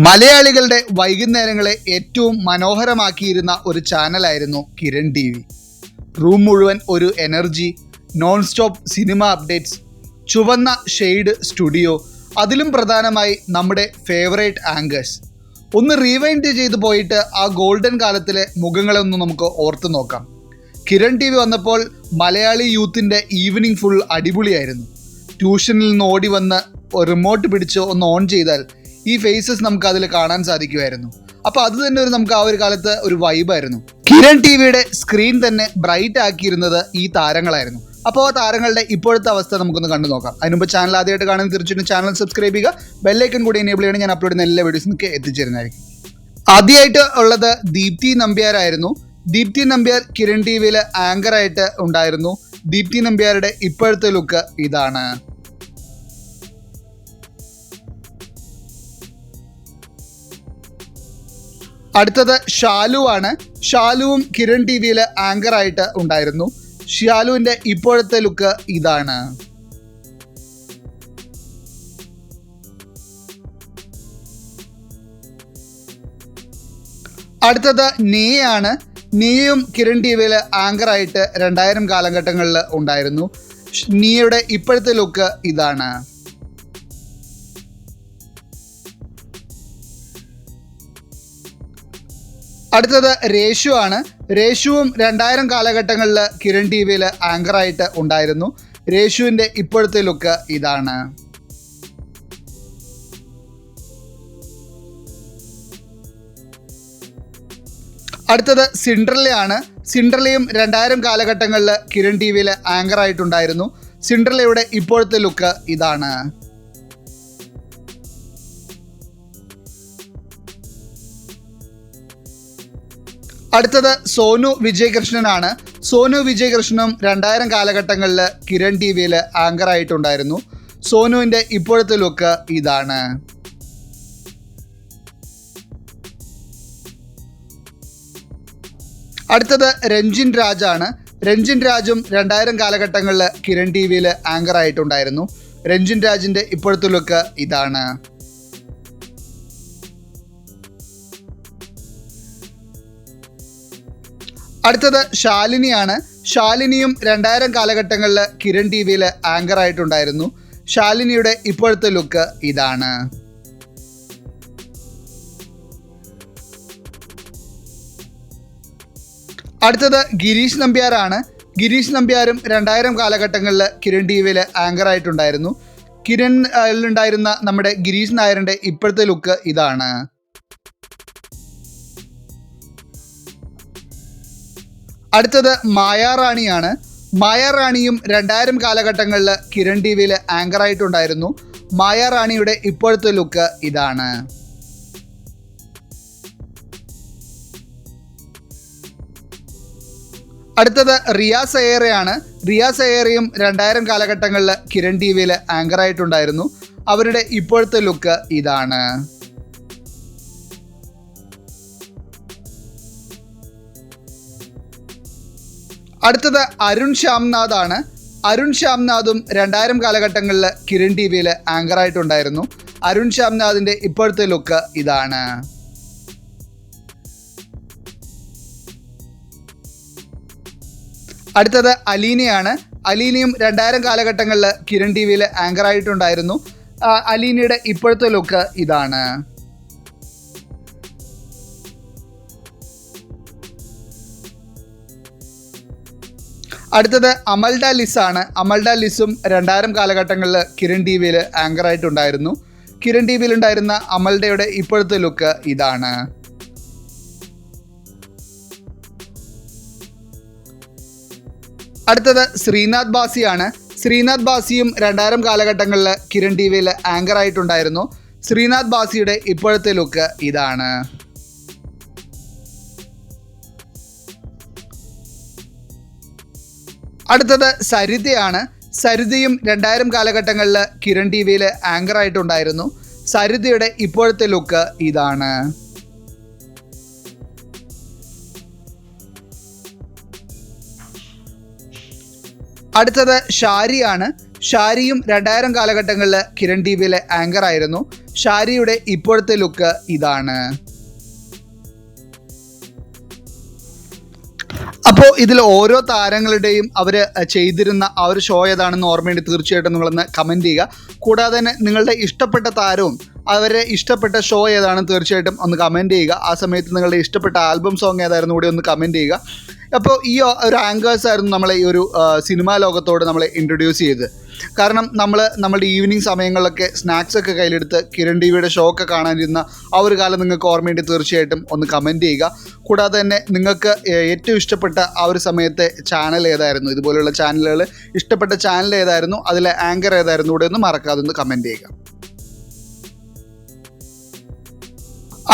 മലയാളികളുടെ വൈകുന്നേരങ്ങളെ ഏറ്റവും മനോഹരമാക്കിയിരുന്ന ഒരു ചാനലായിരുന്നു കിരൺ ടി വി. റൂം മുഴുവൻ ഒരു energy, non stop cinema updates, ചുവന്ന ഷെയ്ഡ് സ്റ്റുഡിയോ, അതിലും പ്രധാനമായി നമ്മുടെ ഫേവറേറ്റ് ആങ്കേഴ്സ്. ഒന്ന് റീവൈൻഡ് ചെയ്ത് പോയിട്ട് ആ ഗോൾഡൻ കാലത്തിലെ മുഖങ്ങളെ ഒന്ന് നമുക്ക് ഓർത്തു നോക്കാം. കിരൺ ടി വി വന്നപ്പോൾ മലയാളി യൂത്തിൻ്റെ ഈവനിങ് ഫുൾ അടിപൊളിയായിരുന്നു. ട്യൂഷനിൽ നിന്ന് ഓടി വന്ന് റിമോട്ട് പിടിച്ച് ഒന്ന് ഓൺ ചെയ്താൽ ഈ ഫേസസ് നമുക്ക് അതിൽ കാണാൻ സാധിക്കുമായിരുന്നു. അപ്പോൾ അത് തന്നെ നമുക്ക് ആ ഒരു കാലത്ത് ഒരു വൈബായിരുന്നു. കിരൺ ടി വിയുടെ സ്ക്രീൻ തന്നെ ബ്രൈറ്റ് ആക്കിയിരുന്നത് ഈ താരങ്ങളായിരുന്നു. അപ്പോൾ ആ താരങ്ങളുടെ ഇപ്പോഴത്തെ അവസ്ഥ നമുക്കൊന്ന് കണ്ടു നോക്കാം. അതിനുമുമ്പ് ചാനൽ ആദ്യമായിട്ട് കാണുന്ന തീർച്ചയായിട്ടും ചാനൽ സബ്സ്ക്രൈബ് ചെയ്യുക, ബെല്ലൈക്കൺ കൂടി എനേബിൾ ചെയ്യണം. ഞാൻ അപ്ലോഡ് ചെയ്യുന്ന എല്ലാ വീഡിയോസും നിങ്ങൾക്ക് എത്തിച്ചേരുന്നതായിരിക്കും. ആദ്യമായിട്ട് ഉള്ളത് ദീപ്തി നമ്പ്യാരായിരുന്നു. ദീപ്തി നമ്പ്യാർ കിരൺ ടി വിയിൽ ആങ്കറായിട്ട് ഉണ്ടായിരുന്നു. ദീപ്തി നമ്പ്യാരുടെ ഇപ്പോഴത്തെ ലുക്ക് ഇതാണ്. അടുത്തത് ഷാലു ആണ്. ഷാലുവും കിരൺ ടി വിയിൽ ആങ്കറായിട്ട് ഉണ്ടായിരുന്നു. ഷാലുവിൻ്റെ ഇപ്പോഴത്തെ ലുക്ക് ഇതാണ്. അടുത്തത് നീയാണ്. നീയും കിരൺ ടി വിയിൽ ആങ്കറായിട്ട് 2000 കാലഘട്ടങ്ങളിൽ ഉണ്ടായിരുന്നു. നീയുടെ ഇപ്പോഴത്തെ ലുക്ക് ഇതാണ്. അടുത്തത് രേഷു ആണ്. രേഷുവും 2000 കാലഘട്ടങ്ങളിൽ കിരൺ ടി വിയിൽ ആങ്കറായിട്ട് ഉണ്ടായിരുന്നു. രേഷുവിൻ്റെ ഇപ്പോഴത്തെ ലുക്ക് ഇതാണ്. അടുത്തത് സിൻഡ്രല്ലയാണ്. സിൻഡ്രല്ലയും 2000 കാലഘട്ടങ്ങളിൽ കിരൺ ടി വിയിൽ ആങ്കറായിട്ടുണ്ടായിരുന്നു. സിൻഡ്രല്ലയുടെ ഇപ്പോഴത്തെ ലുക്ക് ഇതാണ്. അടുത്തത് സോനു വിജയകൃഷ്ണനാണ്. സോനു വിജയകൃഷ്ണനും 2000 കാലഘട്ടങ്ങളിൽ കിരൺ ടി വിയിൽ ആങ്കറായിട്ടുണ്ടായിരുന്നു. സോനുവിൻ്റെ ഇപ്പോഴത്തെ ലുക്ക് ഇതാണ്. അടുത്തത് രഞ്ജിൻ രാജാണ്. രഞ്ജിൻ രാജും 2000 കാലഘട്ടങ്ങളിൽ കിരൺ ടി വിയിൽ ആങ്കറായിട്ടുണ്ടായിരുന്നു. രഞ്ജിൻ രാജിൻ്റെ ഇപ്പോഴത്തെ ലുക്ക് ഇതാണ്. അടുത്തത് ശാലിനിയാണ്. ശാലിനിയും 2000 കാലഘട്ടങ്ങളിൽ കിരൺ ടി വിയിൽ ആങ്കറായിട്ടുണ്ടായിരുന്നു. ശാലിനിയുടെ ഇപ്പോഴത്തെ ലുക്ക് ഇതാണ്. അടുത്തത് ഗിരീഷ് നമ്പ്യാരാണ്. ഗിരീഷ് നമ്പ്യാരും 2000 കാലഘട്ടങ്ങളിൽ കിരൺ ടി വിയിൽ ആങ്കറായിട്ടുണ്ടായിരുന്നു. കിരണിലുണ്ടായിരുന്ന നമ്മുടെ ഗിരീഷ് നായരുടെ ഇപ്പോഴത്തെ ലുക്ക് ഇതാണ്. അടുത്തത് മായാറാണിയാണ്. മായാറാണിയും 2000 കാലഘട്ടങ്ങളിൽ കിരൺ ടി വിയിൽ ആങ്കറായിട്ടുണ്ടായിരുന്നു. മായാറാണിയുടെ ഇപ്പോഴത്തെ ലുക്ക് ഇതാണ്. അടുത്തത് റിയാസ് അയ്യറയാണ്. റിയാസ് അയ്യറയും 2000 കാലഘട്ടങ്ങളിൽ കിരൺ ടി വിയിൽ ആങ്കറായിട്ടുണ്ടായിരുന്നു. അവരുടെ ഇപ്പോഴത്തെ ലുക്ക് ഇതാണ്. അടുത്തത് അരുൺ ശ്യാംനാഥ് ആണ്. അരുൺ ശ്യാംനാഥും 2000 കാലഘട്ടങ്ങളിൽ കിരൺ ടി വിയിൽ ആങ്കറായിട്ടുണ്ടായിരുന്നു. അരുൺ ശ്യാംനാഥിൻ്റെ ഇപ്പോഴത്തെ ലുക്ക് ഇതാണ്. അടുത്തത് അലീനയാണ്. അലീനയും 2000 കാലഘട്ടങ്ങളിൽ കിരൺ ടി വിയിൽ ആങ്കറായിട്ടുണ്ടായിരുന്നു. അലീനയുടെ ഇപ്പോഴത്തെ ലുക്ക് ഇതാണ്. അടുത്തത് അമൽഡ ലിസ് ആണ്. അമൽഡ ലിസും 2000 കാലഘട്ടങ്ങളിൽ കിരൺ ടി വിയിൽ ആങ്കറായിട്ടുണ്ടായിരുന്നു. കിരൺ ടി വിയിൽ ഉണ്ടായിരുന്ന അമൽഡയുടെ ഇപ്പോഴത്തെ ലുക്ക് ഇതാണ്. അടുത്തത് ശ്രീനാഥ് ബാസിയാണ്. ശ്രീനാഥ് ബാസിയും 2000 കാലഘട്ടങ്ങളിൽ കിരൺ ടി വിയിൽ ആങ്കറായിട്ടുണ്ടായിരുന്നു. ശ്രീനാഥ് ബാസിയുടെ ഇപ്പോഴത്തെ ലുക്ക് ഇതാണ്. അടുത്തത് സരിതയാണ്. സരിതയും 2000 കാലഘട്ടങ്ങളിൽ കിരൺ ടി വിയിൽ ആങ്കറായിട്ടുണ്ടായിരുന്നു. സരിതയുടെ ഇപ്പോഴത്തെ ലുക്ക് ഇതാണ്. അടുത്തത് ഷാരിയാണ്. ഷാരിയും 2000 കാലഘട്ടങ്ങളിൽ കിരൺ ടി വിയിലെ ആങ്കർ ആയിരുന്നു. ഷാരിയുടെ ഇപ്പോഴത്തെ ലുക്ക് ഇതാണ്. അപ്പോൾ ഇതിൽ ഓരോ താരങ്ങളുടെയും അവർ ചെയ്തിരുന്ന ആ ഒരു ഷോ ഏതാണെന്ന് ഓർമ്മയുണ്ട്, തീർച്ചയായിട്ടും നിങ്ങളൊന്ന് കമൻറ്റ് ചെയ്യുക. കൂടാതെ തന്നെ നിങ്ങളുടെ ഇഷ്ടപ്പെട്ട താരവും അവരെ ഇഷ്ടപ്പെട്ട ഷോ ഏതാണെന്ന് തീർച്ചയായിട്ടും ഒന്ന് കമൻറ്റ് ചെയ്യുക. ആ സമയത്ത് നിങ്ങളുടെ ഇഷ്ടപ്പെട്ട ആൽബം സോങ് ഏതായിരുന്നു കൂടി ഒന്ന് കമൻറ്റ് ചെയ്യുക. അപ്പോൾ ഈ ഒരു ആങ്കേഴ്സ് ആയിരുന്നു നമ്മളെ ഈ ഒരു സിനിമാ ലോകത്തോട് നമ്മളെ ഇൻട്രൊഡ്യൂസ് ചെയ്തത്. കാരണം നമ്മളുടെ ഈവനിങ് സമയങ്ങളിലൊക്കെ സ്നാക്സ് ഒക്കെ കയ്യിലെടുത്ത് കിരൺ ടി വിയുടെ ഷോ ഒക്കെ കാണാനിരുന്ന ആ ഒരു കാലം നിങ്ങൾക്ക് ഓർമ്മയുണ്ട്, തീർച്ചയായിട്ടും ഒന്ന് കമൻറ്റ് ചെയ്യുക. കൂടാതെ തന്നെ നിങ്ങൾക്ക് ഏറ്റവും ഇഷ്ടപ്പെട്ട ആ ഒരു സമയത്തെ ചാനൽ ഏതായിരുന്നു, ഇതുപോലെയുള്ള ചാനലുകൾ ഇഷ്ടപ്പെട്ട ചാനൽ ഏതായിരുന്നു, അതിലെ ആങ്കർ ഏതായിരുന്നു കൂടെ ഒന്ന് മറക്കാതെ ഒന്ന് കമൻറ്റ് ചെയ്യുക.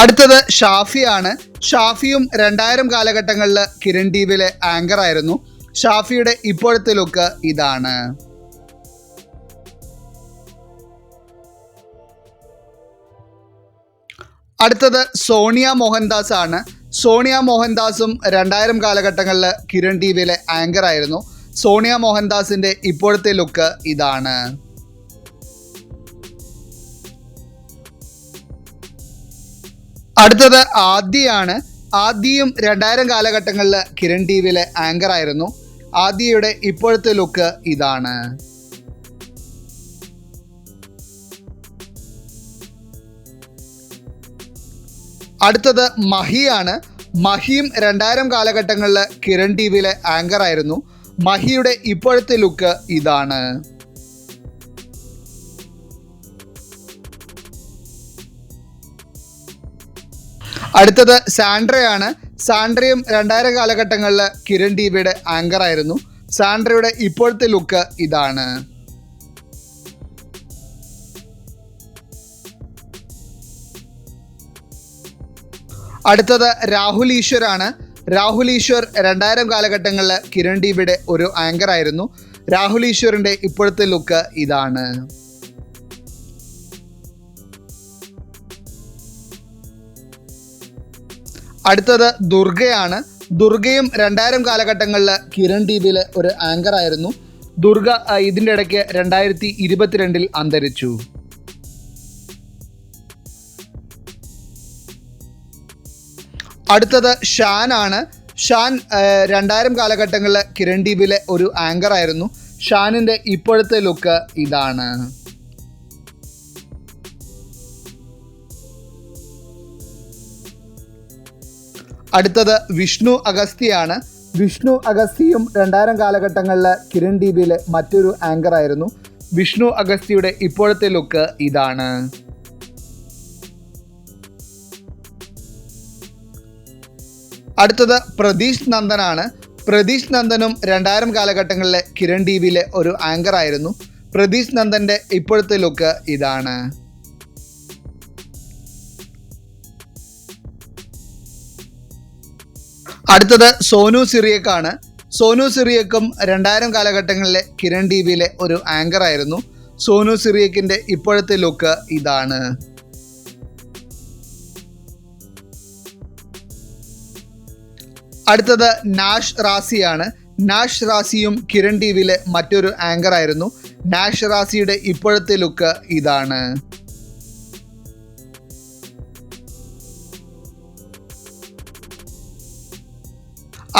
അടുത്തത് ഷാഫിയാണ്. ഷാഫിയും 2000 കാലഘട്ടങ്ങളിൽ കിരൺ ടി വിയിലെ ആങ്കർ ആയിരുന്നു. ഷാഫിയുടെ ഇപ്പോഴത്തെ ലുക്ക് ഇതാണ്. അടുത്തത് സോണിയ മോഹൻദാസ് ആണ്. സോണിയ മോഹൻദാസും 2000 കാലഘട്ടങ്ങളിൽ കിരൺ ടി വിയിലെ ആങ്കർ ആയിരുന്നു. സോണിയ മോഹൻദാസിന്റെ ഇപ്പോഴത്തെ ലുക്ക് ഇതാണ്. അടുത്തത് ആദിയാണ്. ആദിയും 2000 കാലഘട്ടങ്ങളിൽ കിരൺ ടി വിയിലെ ആങ്കർ ആയിരുന്നു. ആദിയുടെ ഇപ്പോഴത്തെ ലുക്ക് ഇതാണ്. അടുത്തത് മഹിയാണ്. മഹിയും 2000 കാലഘട്ടങ്ങളിൽ കിരൺ ടി വിയിലെ ആങ്കർ ആയിരുന്നു. മഹിയുടെ ഇപ്പോഴത്തെ ലുക്ക് ഇതാണ്. അടുത്തത് സാൻഡ്രയാണ്. സാൻഡ്രയും 2000 കാലഘട്ടങ്ങളിൽ കിരൺ ടി വിയുടെ ആങ്കർ ആയിരുന്നു. സാൻഡ്രയുടെ ഇപ്പോഴത്തെ ലുക്ക് ഇതാണ്. അടുത്തത് രാഹുൽ ഈശ്വരാണ്. രാഹുൽ ഈശ്വർ 2000 കാലഘട്ടങ്ങളിൽ കിരൺ ടി വിയുടെ ഒരു ആങ്കർ ആയിരുന്നു. രാഹുൽ ഈശ്വറിൻ്റെ ഇപ്പോഴത്തെ ലുക്ക് ഇതാണ്. അടുത്തത് ദുർഗയാണ്. ദുർഗയും 2000 കാലഘട്ടങ്ങളിൽ കിരൺ ടി വിയിലെ ഒരു ആങ്കർ ആയിരുന്നു. ദുർഗ ഇതിൻ്റെ ഇടയ്ക്ക് 2022 അന്തരിച്ചു. അടുത്തത് ഷാൻ ആണ്. ഷാൻ 2000 കാലഘട്ടങ്ങളിൽ കിരൺ ടി വിയിലെ ഒരു ആങ്കർ ആയിരുന്നു. ഷാനിൻ്റെ ഇപ്പോഴത്തെ ലുക്ക് ഇതാണ്. അടുത്തത് വിഷ്ണു അഗസ്തിയാണ്. വിഷ്ണു അഗസ്തിയും 2000 കാലഘട്ടങ്ങളിൽ കിരൺ ടി വിയിലെ മറ്റൊരു ആങ്കർ ആയിരുന്നു. വിഷ്ണു അഗസ്തിയുടെ ഇപ്പോഴത്തെ ലുക്ക് ഇതാണ്. അടുത്തത് പ്രതീഷ് നന്ദനാണ്. പ്രതീഷ് നന്ദനും 2000 കാലഘട്ടങ്ങളിൽ കിരൺ ടി വിയിലെ ഒരു ആങ്കർ ആയിരുന്നു. പ്രതീഷ് നന്ദൻ്റെ ഇപ്പോഴത്തെ ലുക്ക് ഇതാണ്. അടുത്തത് സോനു സിറിയക്കാണ്. സോനു സിറിയക്കും 2000 കാലഘട്ടങ്ങളിലെ കിരൺ ടി വിയിലെ ഒരു ആങ്കർ ആയിരുന്നു. സോനു സിറിയക്കിൻ്റെ ഇപ്പോഴത്തെ ലുക്ക് ഇതാണ്. അടുത്തത് നാഷ് റാസിയാണ്. നാഷ് റാസിയും കിരൺ ടി വിയിലെ മറ്റൊരു ആങ്കർ ആയിരുന്നു. നാഷ് റാസിയുടെ ഇപ്പോഴത്തെ ലുക്ക് ഇതാണ്.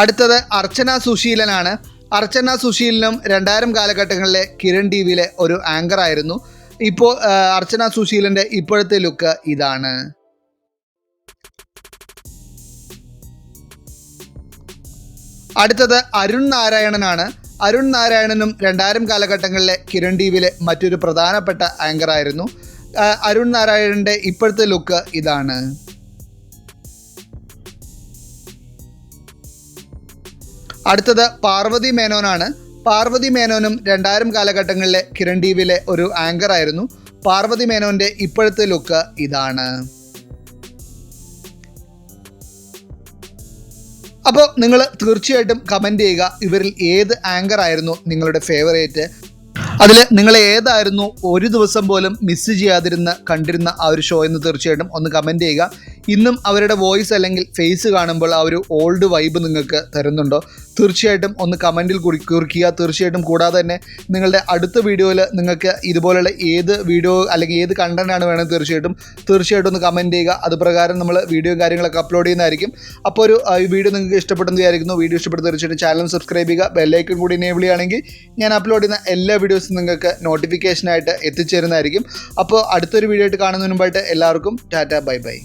അടുത്തത് അർച്ചന സുശീലനാണ്. അർച്ചന സുശീലനും 2000 കാലഘട്ടങ്ങളിലെ കിരൺ ടി വിയിലെ ഒരു ആങ്കർ ആയിരുന്നു. ഇപ്പോൾ അർച്ചന സുശീലൻ്റെ ഇപ്പോഴത്തെ ലുക്ക് ഇതാണ്. അടുത്തത് അരുൺ നാരായണനാണ്. അരുൺ നാരായണനും 2000 കാലഘട്ടങ്ങളിലെ കിരൺ ടി വിയിലെ മറ്റൊരു പ്രധാനപ്പെട്ട ആങ്കർ ആയിരുന്നു. അരുൺ നാരായണൻ്റെ ഇപ്പോഴത്തെ ലുക്ക് ഇതാണ്. അടുത്തത് പാർവതി മേനോനാണ്. പാർവതി മേനോനും 2000 കാലഘട്ടങ്ങളിലെ കിരൺ ടി വിയിലെ ഒരു ആങ്കർ ആയിരുന്നു. പാർവതി മേനോൻ്റെ ഇപ്പോഴത്തെ ലുക്ക് ഇതാണ്. അപ്പോൾ നിങ്ങൾ തീർച്ചയായിട്ടും കമൻറ്റ് ചെയ്യുക, ഇവരിൽ ഏത് ആങ്കർ ആയിരുന്നു നിങ്ങളുടെ ഫേവറേറ്റ്. അതിൽ നിങ്ങൾ ഏതായിരുന്നു ഒരു ദിവസം പോലും മിസ് ചെയ്യാതിരുന്ന് കണ്ടിരുന്ന ആ ഒരു ഷോ എന്ന് തീർച്ചയായിട്ടും ഒന്ന് കമൻറ്റ് ചെയ്യുക. ഇന്നും അവരുടെ വോയിസ് അല്ലെങ്കിൽ ഫേസ് കാണുമ്പോൾ ആ ഒരു ഓൾഡ് വൈബ് നിങ്ങൾക്ക് തരുന്നുണ്ടോ? തീർച്ചയായിട്ടും ഒന്ന് കമൻറ്റിൽ കുറിക്കുക. തീർച്ചയായിട്ടും കൂടാതെ തന്നെ നിങ്ങളുടെ അടുത്ത വീഡിയോയിൽ നിങ്ങൾക്ക് ഇതുപോലുള്ള ഏത് വീഡിയോ അല്ലെങ്കിൽ ഏത് കണ്ടൻറ്റാണ് വേണമെങ്കിൽ തീർച്ചയായിട്ടും ഒന്ന് കമൻറ്റ് ചെയ്യുക. അതുപ്രകാരം നമ്മൾ വീഡിയോയും കാര്യങ്ങളൊക്കെ അപ്ലോഡ് ചെയ്യുന്നതായിരിക്കും. അപ്പോൾ ഈ വീഡിയോ നിങ്ങൾക്ക് ഇഷ്ടപ്പെട്ടെന്ന് വിചാരിക്കുന്നു. വീഡിയോ ഇഷ്ടപ്പെട്ട് തീർച്ചയായിട്ടും ചാനൽ സബ്സ്ക്രൈബ് ചെയ്യുക. ബെല്ലൈക്കൺ കൂടി എനേബിൾ ചെയ്യുകയാണെങ്കിൽ ഞാൻ അപ്ലോഡ് ചെയ്യുന്ന എല്ലാ വീഡിയോസും നിങ്ങൾക്ക് നോട്ടിഫിക്കേഷനായിട്ട് എത്തിച്ചേരുന്നതായിരിക്കും. അപ്പോൾ അടുത്തൊരു വീഡിയോ ആയിട്ട് കാണുന്നതിന് മുമ്പായിട്ട് എല്ലാവർക്കും ടാറ്റ ബൈ ബൈ.